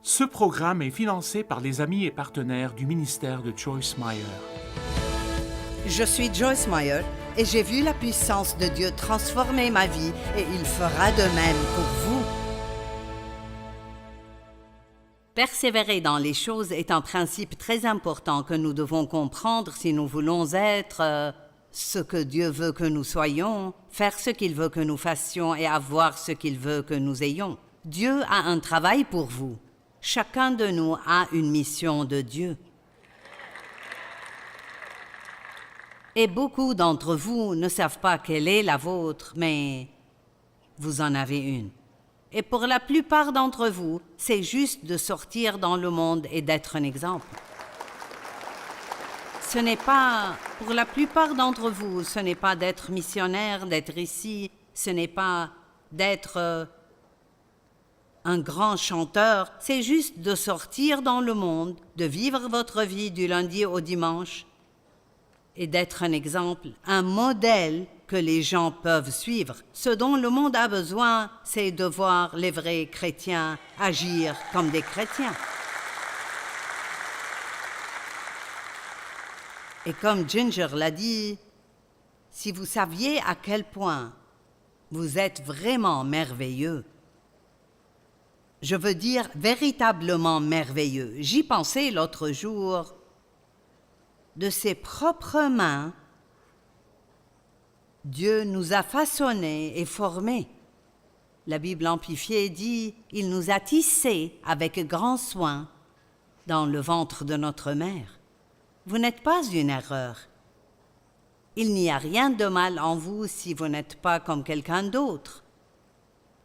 Ce programme est financé par les amis et partenaires du ministère de Joyce Meyer. Je suis Joyce Meyer et j'ai vu la puissance de Dieu transformer ma vie et il fera de même pour vous. Persévérer dans les choses est un principe très important que nous devons comprendre si nous voulons être ce que Dieu veut que nous soyons, faire ce qu'il veut que nous fassions et avoir ce qu'il veut que nous ayons. Dieu a un travail pour vous. Chacun de nous a une mission de Dieu. Et beaucoup d'entre vous ne savent pas quelle est la vôtre, mais vous en avez une. Et pour la plupart d'entre vous, c'est juste de sortir dans le monde et d'être un exemple. Pour la plupart d'entre vous, ce n'est pas d'être missionnaire, d'être ici, ce n'est pas d'être un grand chanteur, c'est juste de sortir dans le monde, de vivre votre vie du lundi au dimanche et d'être un exemple, un modèle que les gens peuvent suivre. Ce dont le monde a besoin, c'est de voir les vrais chrétiens agir comme des chrétiens. Et comme Ginger l'a dit, si vous saviez à quel point vous êtes vraiment merveilleux, je veux dire véritablement merveilleux. J'y pensais l'autre jour. De ses propres mains, Dieu nous a façonnés et formés. La Bible amplifiée dit « Il nous a tissés avec grand soin dans le ventre de notre mère ». Vous n'êtes pas une erreur. Il n'y a rien de mal en vous si vous n'êtes pas comme quelqu'un d'autre.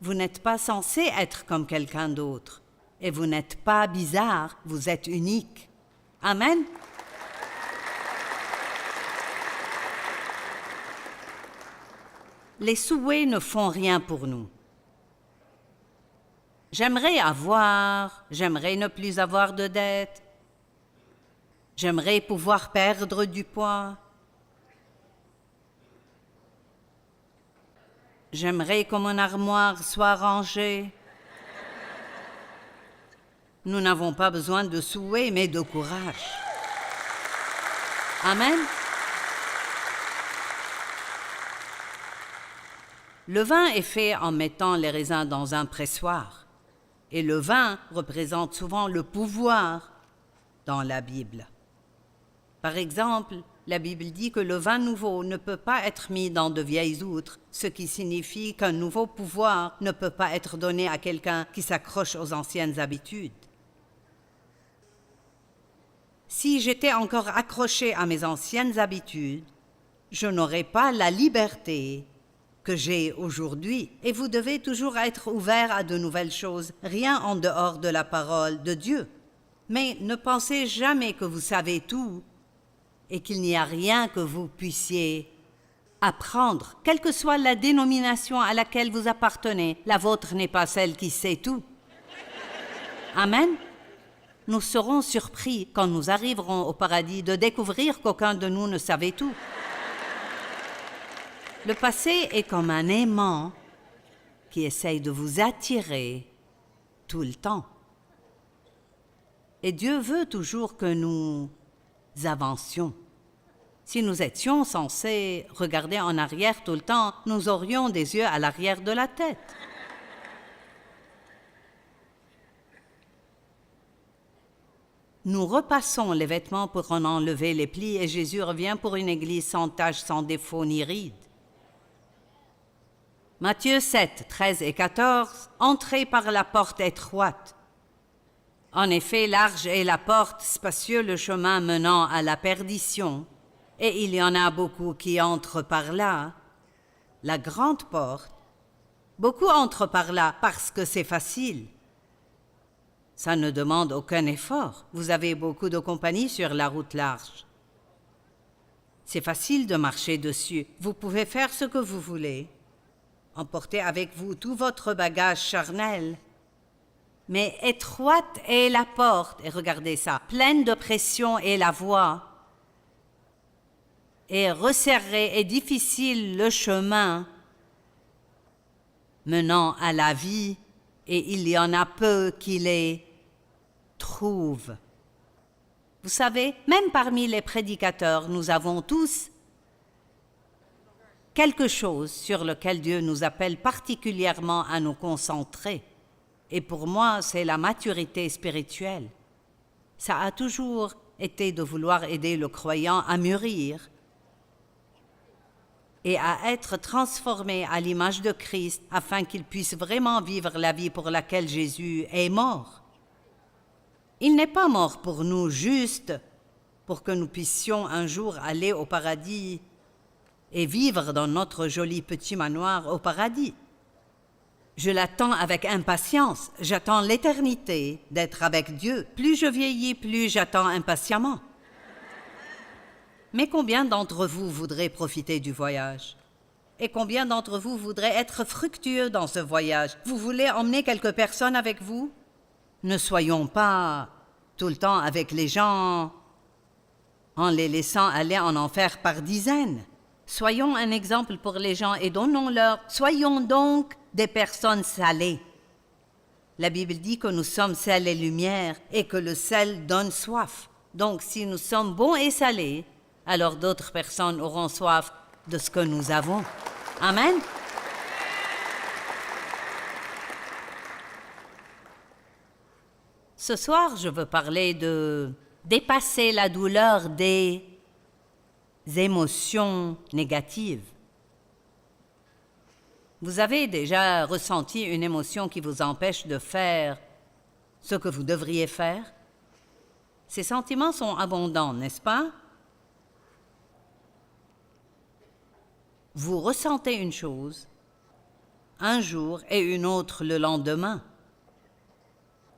Vous n'êtes pas censé être comme quelqu'un d'autre. Et vous n'êtes pas bizarre, vous êtes unique. Amen. Les souhaits ne font rien pour nous. J'aimerais ne plus avoir de dettes. J'aimerais pouvoir perdre du poids. J'aimerais que mon armoire soit rangée. Nous n'avons pas besoin de souhaits, mais de courage. Amen. Le vin est fait en mettant les raisins dans un pressoir. Et le vin représente souvent le pouvoir dans la Bible. Par exemple, la Bible dit que le vin nouveau ne peut pas être mis dans de vieilles outres, ce qui signifie qu'un nouveau pouvoir ne peut pas être donné à quelqu'un qui s'accroche aux anciennes habitudes. Si j'étais encore accroché à mes anciennes habitudes, je n'aurais pas la liberté que j'ai aujourd'hui. Et vous devez toujours être ouvert à de nouvelles choses, rien en dehors de la parole de Dieu. Mais ne pensez jamais que vous savez tout et qu'il n'y a rien que vous puissiez apprendre. Quelle que soit la dénomination à laquelle vous appartenez, la vôtre n'est pas celle qui sait tout. Amen. Nous serons surpris quand nous arriverons au paradis de découvrir qu'aucun de nous ne savait tout. Le passé est comme un aimant qui essaye de vous attirer tout le temps. Et Dieu veut toujours que nous avancions. Si nous étions censés regarder en arrière tout le temps, nous aurions des yeux à l'arrière de la tête. Nous repassons les vêtements pour en enlever les plis et Jésus revient pour une église sans tache, sans défaut ni ride. Matthieu 7, 13 et 14, « Entrez par la porte étroite. En effet, large est la porte, spacieux le chemin menant à la perdition, et il y en a beaucoup qui entrent par là. La grande porte, beaucoup entrent par là parce que c'est facile. Ça ne demande aucun effort. Vous avez beaucoup de compagnie sur la route large. C'est facile de marcher dessus. Vous pouvez faire ce que vous voulez. Emportez avec vous tout votre bagage charnel. Mais étroite est la porte, et regardez ça, pleine de pression est la voie, et resserré et difficile le chemin menant à la vie, et il y en a peu qui les prouve. Vous savez, même parmi les prédicateurs, nous avons tous quelque chose sur lequel Dieu nous appelle particulièrement à nous concentrer. Et pour moi, c'est la maturité spirituelle. Ça a toujours été de vouloir aider le croyant à mûrir et à être transformé à l'image de Christ afin qu'il puisse vraiment vivre la vie pour laquelle Jésus est mort. Il n'est pas mort pour nous juste pour que nous puissions un jour aller au paradis et vivre dans notre joli petit manoir au paradis. Je l'attends avec impatience, j'attends l'éternité d'être avec Dieu. Plus je vieillis, plus j'attends impatiemment. Mais combien d'entre vous voudraient profiter du voyage? Et combien d'entre vous voudraient être fructueux dans ce voyage? Vous voulez emmener quelques personnes avec vous? Ne soyons pas tout le temps avec les gens en les laissant aller en enfer par dizaines. Soyons un exemple pour les gens et donnons-leur. Soyons donc des personnes salées. La Bible dit que nous sommes sel et lumière et que le sel donne soif. Donc si nous sommes bons et salés, alors d'autres personnes auront soif de ce que nous avons. Amen. Ce soir, je veux parler de dépasser la douleur des émotions négatives. Vous avez déjà ressenti une émotion qui vous empêche de faire ce que vous devriez faire? Ces sentiments sont abondants, n'est-ce pas? Vous ressentez une chose un jour et une autre le lendemain.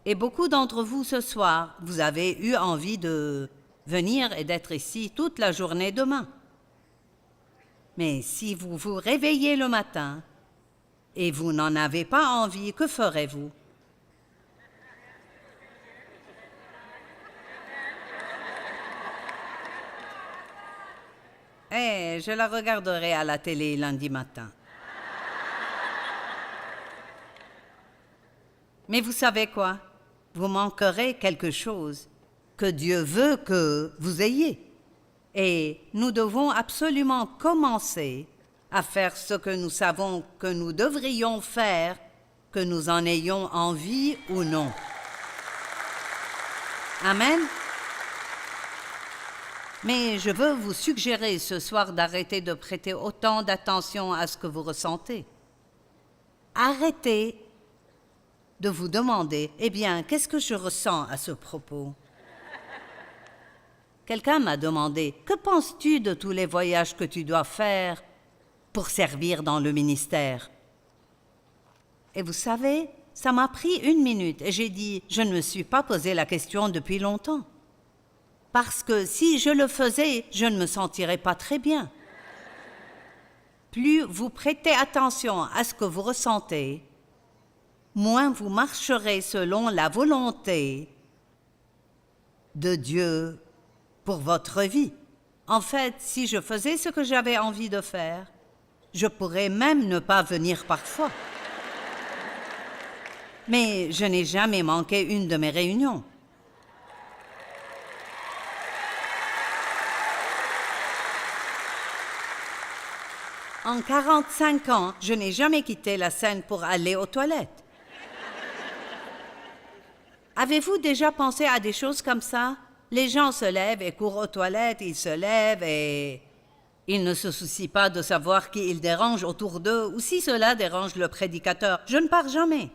Et beaucoup d'entre vous ce soir, vous avez eu envie de venir et d'être ici toute la journée demain. Mais si vous vous réveillez le matin et vous n'en avez pas envie, que ferez-vous? Je la regarderai à la télé lundi matin. Mais vous savez quoi? Vous manquerez quelque chose que Dieu veut que vous ayez. Et nous devons absolument commencer à faire ce que nous savons que nous devrions faire, que nous en ayons envie ou non. Amen. Mais je veux vous suggérer ce soir d'arrêter de prêter autant d'attention à ce que vous ressentez. Arrêtez de vous demander, eh bien, qu'est-ce que je ressens à ce propos? Quelqu'un m'a demandé, que penses-tu de tous les voyages que tu dois faire pour servir dans le ministère? Et vous savez, ça m'a pris 1 minute et j'ai dit, je ne me suis pas posé la question depuis longtemps. Parce que si je le faisais, je ne me sentirais pas très bien. Plus vous prêtez attention à ce que vous ressentez, moins vous marcherez selon la volonté de Dieu pour votre vie. En fait, si je faisais ce que j'avais envie de faire, je pourrais même ne pas venir parfois. Mais je n'ai jamais manqué une de mes réunions. En 45 ans, je n'ai jamais quitté la scène pour aller aux toilettes. Avez-vous déjà pensé à des choses comme ça? Les gens se lèvent et courent aux toilettes, ils se lèvent et ils ne se soucient pas de savoir qui ils dérangent autour d'eux ou si cela dérange le prédicateur. Je ne pars jamais.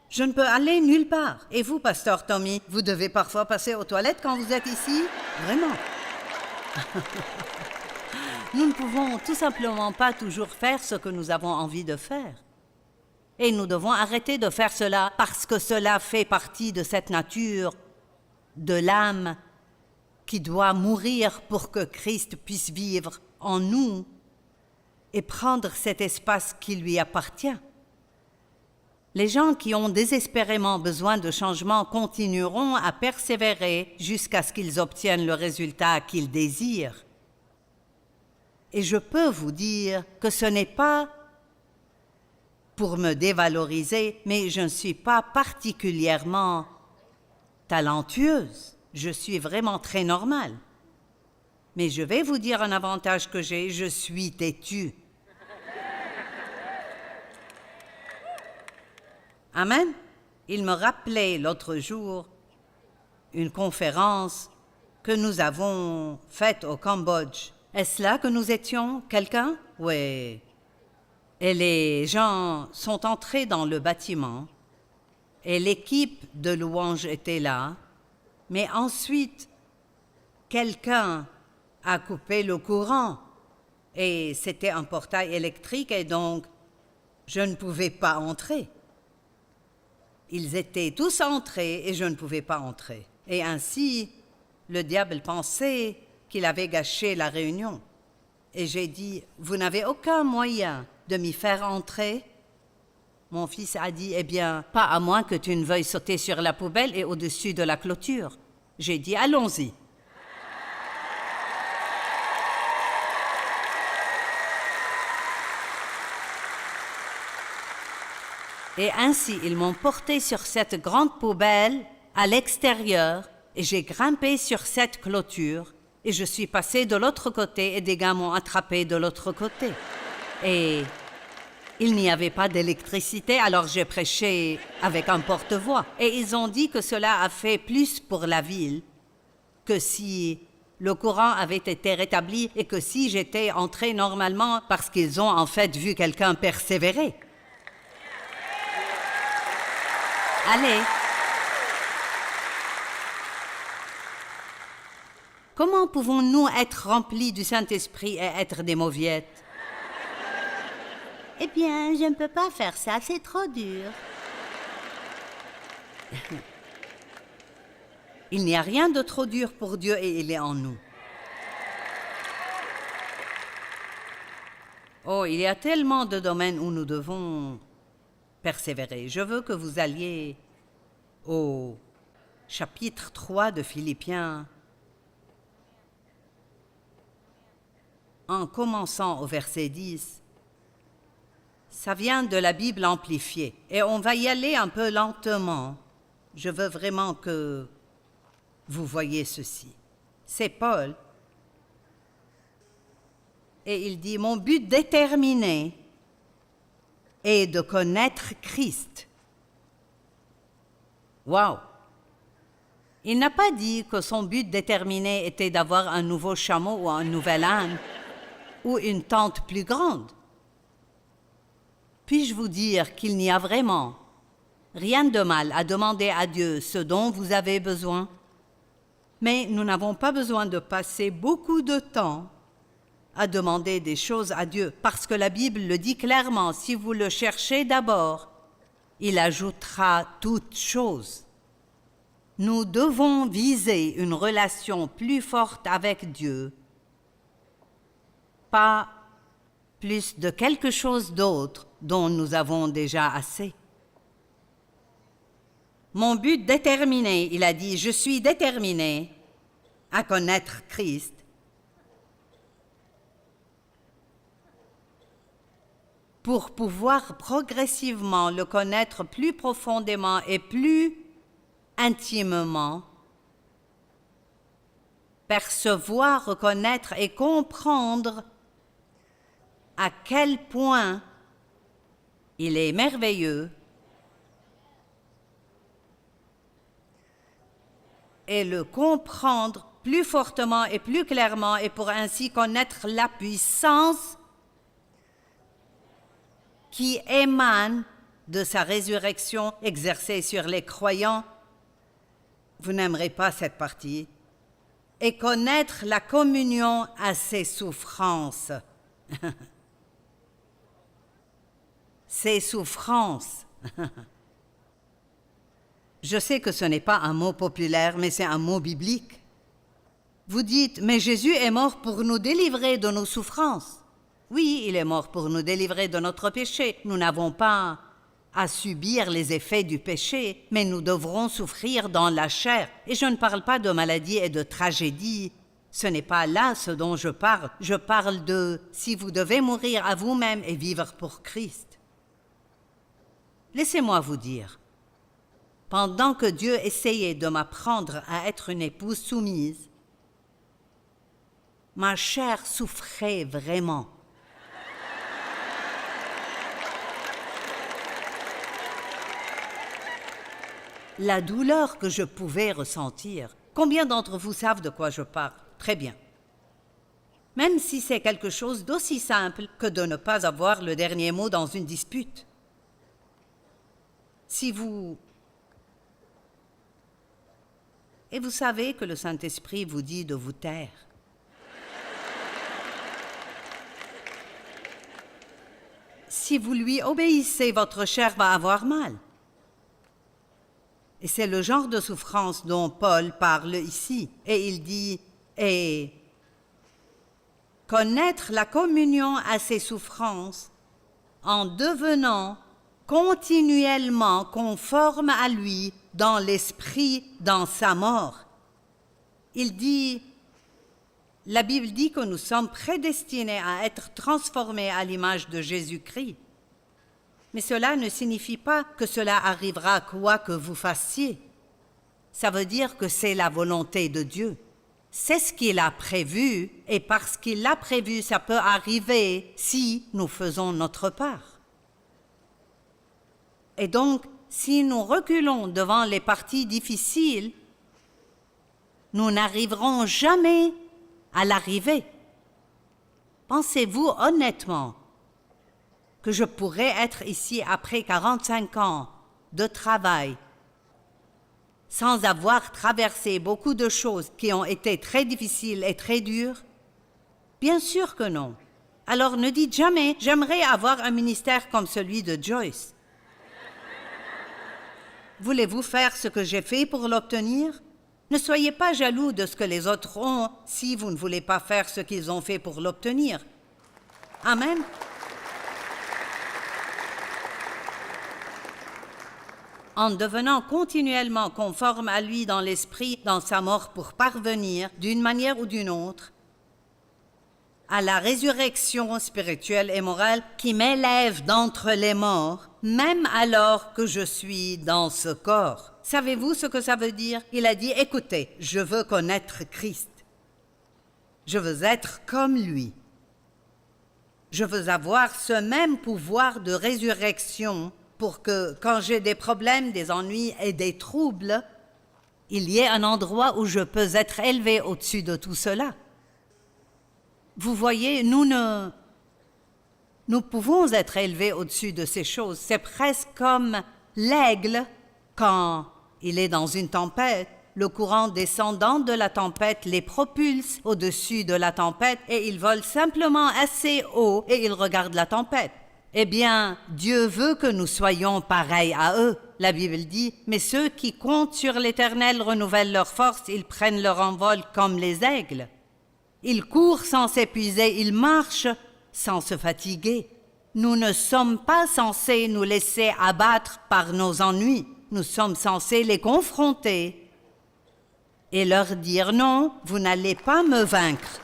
Je ne peux aller nulle part. Et vous, pasteur Tommy, vous devez parfois passer aux toilettes quand vous êtes ici? Vraiment? Nous ne pouvons tout simplement pas toujours faire ce que nous avons envie de faire. Et nous devons arrêter de faire cela parce que cela fait partie de cette nature de l'âme qui doit mourir pour que Christ puisse vivre en nous et prendre cet espace qui lui appartient. Les gens qui ont désespérément besoin de changement continueront à persévérer jusqu'à ce qu'ils obtiennent le résultat qu'ils désirent. Et je peux vous dire que ce n'est pas pour me dévaloriser, mais je ne suis pas particulièrement talentueuse. Je suis vraiment très normale. Mais je vais vous dire un avantage que j'ai, je suis têtue. Amen. Il me rappelait l'autre jour une conférence que nous avons faite au Cambodge. Est-ce là que nous étions, quelqu'un? Oui. Et les gens sont entrés dans le bâtiment et l'équipe de louanges était là, mais ensuite, quelqu'un a coupé le courant et c'était un portail électrique et donc je ne pouvais pas entrer. Ils étaient tous entrés et je ne pouvais pas entrer. Et ainsi, le diable pensait qu'il avait gâché la réunion. Et j'ai dit, vous n'avez aucun moyen de m'y faire entrer? Mon fils a dit, eh bien, pas à moins que tu ne veuilles sauter sur la poubelle et au-dessus de la clôture. J'ai dit, allons-y. Et ainsi, ils m'ont porté sur cette grande poubelle à l'extérieur et j'ai grimpé sur cette clôture et je suis passé de l'autre côté et des gars m'ont attrapé de l'autre côté. Et il n'y avait pas d'électricité, alors j'ai prêché avec un porte-voix. Et ils ont dit que cela a fait plus pour la ville que si le courant avait été rétabli et que si j'étais entré normalement parce qu'ils ont en fait vu quelqu'un persévérer. Allez. Comment pouvons-nous être remplis du Saint-Esprit et être des mauviettes? Eh bien, je ne peux pas faire ça, c'est trop dur. Il n'y a rien de trop dur pour Dieu et il est en nous. Oh, il y a tellement de domaines où nous devons persévérer. Je veux que vous alliez au chapitre 3 de Philippiens, en commençant au verset 10. Ça vient de la Bible amplifiée et on va y aller un peu lentement. Je veux vraiment que vous voyez ceci. C'est Paul et il dit « Mon but déterminé est de connaître Christ. » Wow! Il n'a pas dit que son but déterminé était d'avoir un nouveau chameau ou un nouvel âne ou une tente plus grande. Puis-je vous dire qu'il n'y a vraiment rien de mal à demander à Dieu ce dont vous avez besoin? Mais nous n'avons pas besoin de passer beaucoup de temps à demander des choses à Dieu, parce que la Bible le dit clairement, si vous le cherchez d'abord, il ajoutera toutes choses. Nous devons viser une relation plus forte avec Dieu, pas plus de quelque chose d'autre dont nous avons déjà assez. Mon but déterminé, il a dit, je suis déterminé à connaître Christ. Pour pouvoir progressivement le connaître plus profondément et plus intimement, percevoir, reconnaître et comprendre à quel point il est merveilleux et le comprendre plus fortement et plus clairement et pour ainsi connaître la puissance qui émane de sa résurrection exercée sur les croyants. Vous n'aimerez pas cette partie. Et connaître la communion à ses souffrances. Ses souffrances. Je sais que ce n'est pas un mot populaire, mais c'est un mot biblique. Vous dites, mais Jésus est mort pour nous délivrer de nos souffrances. Oui, il est mort pour nous délivrer de notre péché. Nous n'avons pas à subir les effets du péché, mais nous devrons souffrir dans la chair. Et je ne parle pas de maladie et de tragédie. Ce n'est pas là ce dont je parle. Je parle de si vous devez mourir à vous-même et vivre pour Christ. Laissez-moi vous dire, pendant que Dieu essayait de m'apprendre à être une épouse soumise, ma chair souffrait vraiment. La douleur que je pouvais ressentir, combien d'entre vous savent de quoi je parle? Très bien. Même si c'est quelque chose d'aussi simple que de ne pas avoir le dernier mot dans une dispute. Si vous... Et vous savez que le Saint-Esprit vous dit de vous taire. Si vous lui obéissez, votre chair va avoir mal. Et c'est le genre de souffrance dont Paul parle ici. Et il dit, et connaître la communion à ces souffrances en devenant continuellement conforme à lui dans l'esprit, dans sa mort. Il dit, la Bible dit que nous sommes prédestinés à être transformés à l'image de Jésus-Christ. Mais cela ne signifie pas que cela arrivera quoi que vous fassiez. Ça veut dire que c'est la volonté de Dieu. C'est ce qu'il a prévu, et parce qu'il l'a prévu, ça peut arriver si nous faisons notre part. Et donc, si nous reculons devant les parties difficiles, nous n'arriverons jamais à l'arrivée. Pensez-vous honnêtement que je pourrais être ici après 45 ans de travail sans avoir traversé beaucoup de choses qui ont été très difficiles et très dures? Bien sûr que non. Alors ne dites jamais « j'aimerais avoir un ministère comme celui de Joyce ». Voulez-vous faire ce que j'ai fait pour l'obtenir? Ne soyez pas jaloux de ce que les autres ont si vous ne voulez pas faire ce qu'ils ont fait pour l'obtenir. Amen. En devenant continuellement conforme à lui dans l'esprit, dans sa mort pour parvenir, d'une manière ou d'une autre, à la résurrection spirituelle et morale qui m'élève d'entre les morts, même alors que je suis dans ce corps. Savez-vous ce que ça veut dire? Il a dit, écoutez, je veux connaître Christ. Je veux être comme lui. Je veux avoir ce même pouvoir de résurrection pour que, quand j'ai des problèmes, des ennuis et des troubles, il y ait un endroit où je peux être élevé au-dessus de tout cela. Vous voyez, nous pouvons être élevés au-dessus de ces choses. C'est presque comme l'aigle quand il est dans une tempête. Le courant descendant de la tempête les propulse au-dessus de la tempête et ils volent simplement assez haut et ils regardent la tempête. Eh bien, Dieu veut que nous soyons pareils à eux. La Bible dit, « Mais ceux qui comptent sur l'Éternel renouvellent leur force, ils prennent leur envol comme les aigles. Ils courent sans s'épuiser, ils marchent sans se fatiguer. » Nous ne sommes pas censés nous laisser abattre par nos ennuis. Nous sommes censés les confronter et leur dire, « Non, vous n'allez pas me vaincre. »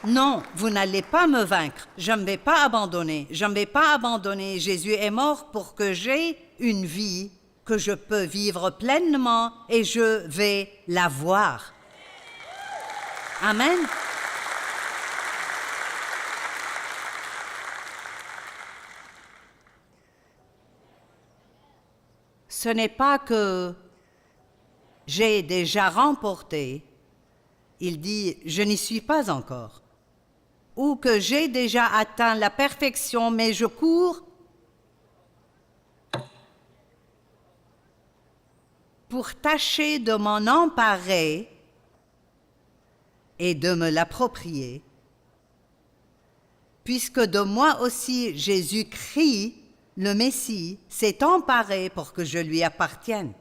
Non, vous n'allez pas me vaincre. Je ne vais pas abandonner. Je ne vais pas abandonner. Jésus est mort pour que j'ai une vie que je peux vivre pleinement et je vais la voir. Amen. Ce n'est pas que j'ai déjà remporté. Il dit, je n'y suis pas encore. Ou que j'ai déjà atteint la perfection, mais je cours pour tâcher de m'en emparer et de me l'approprier, puisque de moi aussi Jésus-Christ, le Messie, s'est emparé pour que je lui appartienne.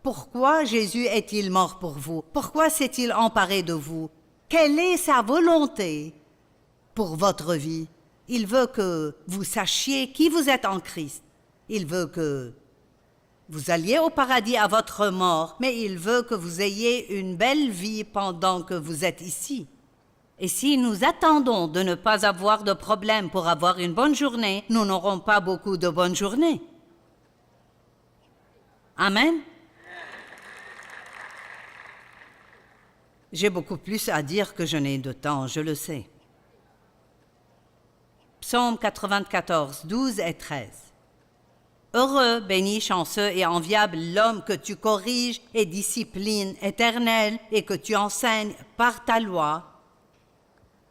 Pourquoi Jésus est-il mort pour vous? Pourquoi s'est-il emparé de vous? Quelle est sa volonté pour votre vie? Il veut que vous sachiez qui vous êtes en Christ. Il veut que vous alliez au paradis à votre mort, mais il veut que vous ayez une belle vie pendant que vous êtes ici. Et si nous attendons de ne pas avoir de problème pour avoir une bonne journée, nous n'aurons pas beaucoup de bonnes journées. Amen. J'ai beaucoup plus à dire que je n'ai de temps, je le sais. Psaume 94, 12 et 13. Heureux, béni, chanceux et enviable l'homme que tu corriges et disciplines éternel et que tu enseignes par ta loi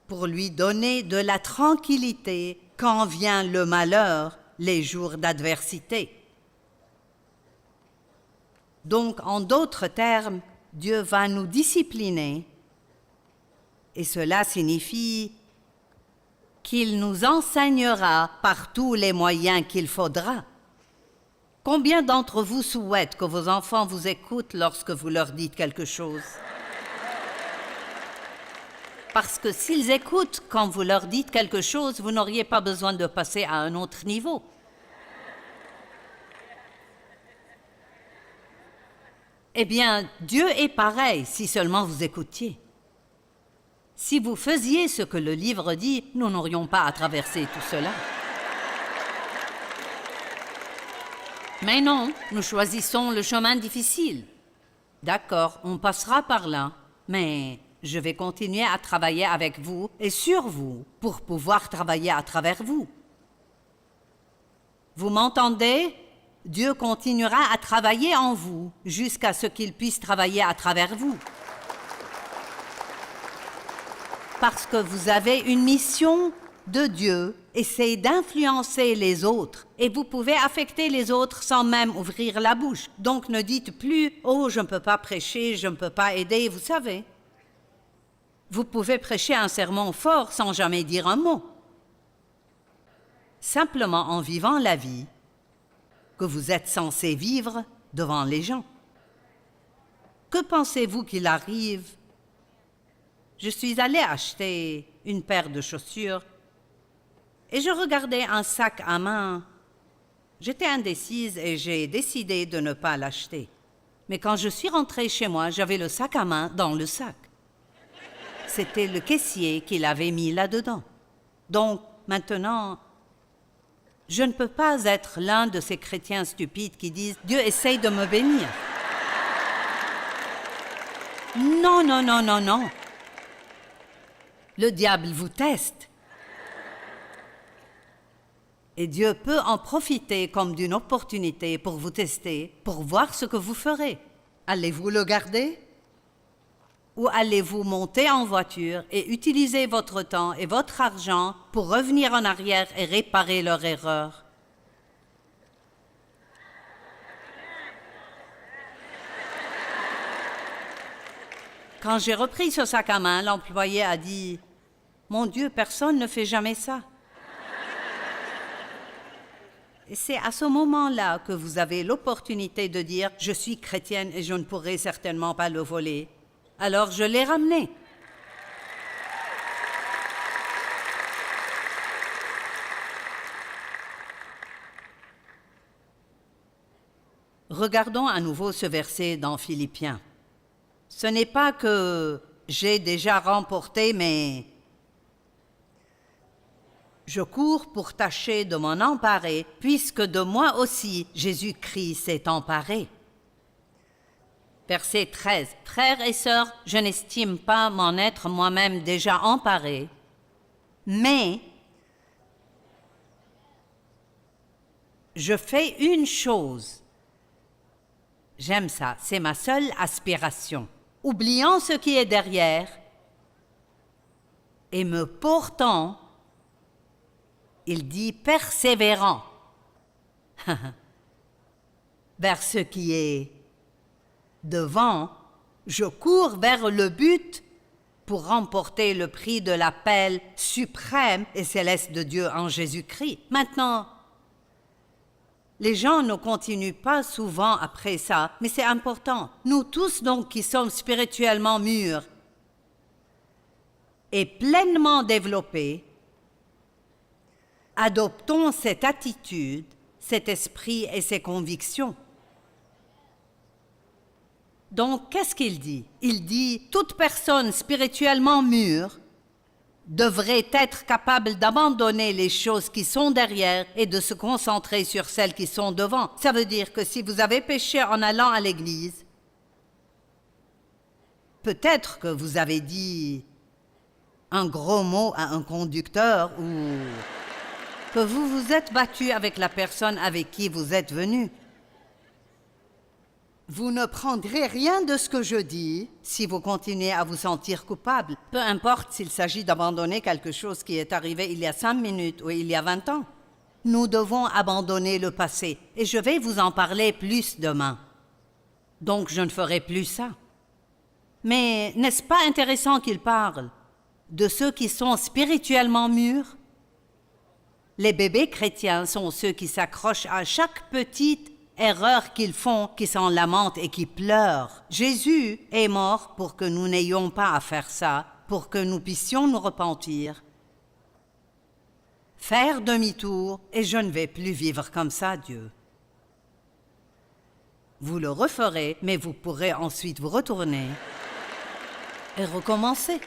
pour lui donner de la tranquillité quand vient le malheur, les jours d'adversité. Donc, en d'autres termes, Dieu va nous discipliner et cela signifie qu'il nous enseignera par tous les moyens qu'il faudra. Combien d'entre vous souhaitent que vos enfants vous écoutent lorsque vous leur dites quelque chose? Parce que s'ils écoutent quand vous leur dites quelque chose, vous n'auriez pas besoin de passer à un autre niveau. Eh bien, Dieu est pareil si seulement vous écoutiez. Si vous faisiez ce que le livre dit, nous n'aurions pas à traverser tout cela. Mais non, nous choisissons le chemin difficile. D'accord, on passera par là, mais je vais continuer à travailler avec vous et sur vous pour pouvoir travailler à travers vous. Vous m'entendez? Dieu continuera à travailler en vous jusqu'à ce qu'il puisse travailler à travers vous. Parce que vous avez une mission de Dieu et c'est d'influencer les autres. Et vous pouvez affecter les autres sans même ouvrir la bouche. Donc ne dites plus « Oh, je ne peux pas prêcher, je ne peux pas aider », vous savez. Vous pouvez prêcher un sermon fort sans jamais dire un mot. Simplement en vivant la vie que vous êtes censé vivre devant les gens. Que pensez-vous qu'il arrive? Je suis allée acheter une paire de chaussures et je regardais un sac à main. J'étais indécise et j'ai décidé de ne pas l'acheter. Mais quand je suis rentrée chez moi, j'avais le sac à main dans le sac. C'était le caissier qui l'avait mis là-dedans. Donc, maintenant, je ne peux pas être l'un de ces chrétiens stupides qui disent « Dieu essaye de me bénir ». Non, non, non, non, non. Le diable vous teste. Et Dieu peut en profiter comme d'une opportunité pour vous tester, pour voir ce que vous ferez. Allez-vous le garder? Ou allez-vous monter en voiture et utiliser votre temps et votre argent pour revenir en arrière et réparer leur erreur? Quand j'ai repris ce sac à main, l'employé a dit « Mon Dieu, personne ne fait jamais ça. » Et c'est à ce moment-là que vous avez l'opportunité de dire « Je suis chrétienne et je ne pourrai certainement pas le voler. » Alors je l'ai ramené. Regardons à nouveau ce verset dans Philippiens. Ce n'est pas que j'ai déjà remporté, mais je cours pour tâcher de m'en emparer, puisque de moi aussi Jésus-Christ s'est emparé. Verset 13. Frères et sœurs, je n'estime pas m'en être moi-même déjà emparé, mais je fais une chose. J'aime ça, c'est ma seule aspiration. Oubliant ce qui est derrière et me portant, il dit persévérant, vers ce qui est devant, je cours vers le but pour remporter le prix de l'appel suprême et céleste de Dieu en Jésus-Christ. Maintenant, les gens ne continuent pas souvent après ça, mais c'est important. Nous tous donc qui sommes spirituellement mûrs et pleinement développés, adoptons cette attitude, cet esprit et ces convictions. Donc, qu'est-ce qu'il dit? Il dit, toute personne spirituellement mûre devrait être capable d'abandonner les choses qui sont derrière et de se concentrer sur celles qui sont devant. Ça veut dire que si vous avez péché en allant à l'église, peut-être que vous avez dit un gros mot à un conducteur ou que vous vous êtes battu avec la personne avec qui vous êtes venu. Vous ne prendrez rien de ce que je dis si vous continuez à vous sentir coupable, peu importe s'il s'agit d'abandonner quelque chose qui est arrivé il y a 5 minutes ou il y a 20 ans. Nous devons abandonner le passé et je vais vous en parler plus demain. Donc je ne ferai plus ça. Mais n'est-ce pas intéressant qu'il parle de ceux qui sont spirituellement mûrs? Les bébés chrétiens sont ceux qui s'accrochent à chaque petite erreur qu'ils font, qui s'en lamentent et qui pleurent. Jésus est mort pour que nous n'ayons pas à faire ça, pour que nous puissions nous repentir. Faire demi-tour, et je ne vais plus vivre comme ça, Dieu. Vous le referez, mais vous pourrez ensuite vous retourner et recommencer.